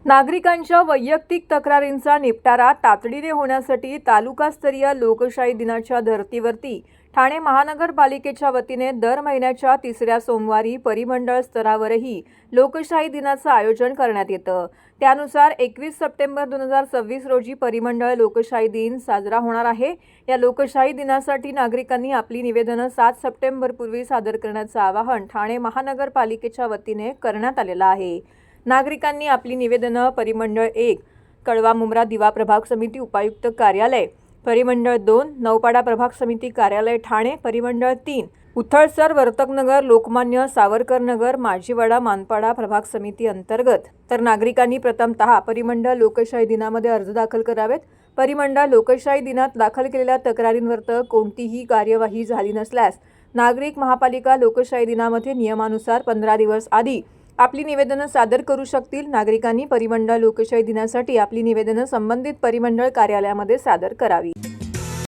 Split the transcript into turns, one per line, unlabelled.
नागरिकांच्या वैयक्तिक तक्रारींचा निपटारा तातडीने होण्यासाठी तालुकास्तरीय लोकशाही दिनाच्या धर्तीवरती ठाणे महानगरपालिकेच्या वतीने दर महिन्याच्या तिसऱ्या सोमवारी परिमंडळ स्तरावरही लोकशाही दिनाचं आयोजन करण्यात येतं। त्यानुसार 21 सप्टेंबर 2026 रोजी परिमंडळ लोकशाही दिन साजरा होणार आहे। या लोकशाही दिनासाठी नागरिकांनी आपली निवेदनं 7 सप्टेंबर पूर्वी सादर करण्याचं आवाहन ठाणे महानगरपालिकेच्या वतीने करण्यात आलेलं आहे। नागरिकांनी आपली निवेदनं परिमंडळ 1 कळवा मुंब्रा दिवा प्रभाग समिती उपायुक्त कार्यालय, परिमंडळ 2 नौपाडा प्रभाग समिती कार्यालय ठाणे, परिमंडळ 3 उथळसर वर्तकनगर लोकमान्य सावरकर नगर माजीवाडा मानपाडा प्रभाग समिती अंतर्गत तर नागरिकांनी प्रथमतः परिमंडळ लोकशाही दिनामध्ये अर्ज दाखल करावेत। परिमंडळ लोकशाही दिनात दाखल केलेल्या तक्रारींवर कोणतीही कार्यवाही झाली नसल्यास नागरिक महापालिका लोकशाही दिनामध्ये नियमानुसार 15 दिवस आधी आपली निवेदनं सादर करू शकतील। नागरिकांनी परिमंडळ लोकशाही दिनासाठी आपली निवेदनं संबंधित परिमंडळ कार्यालयामध्ये सादर करावी।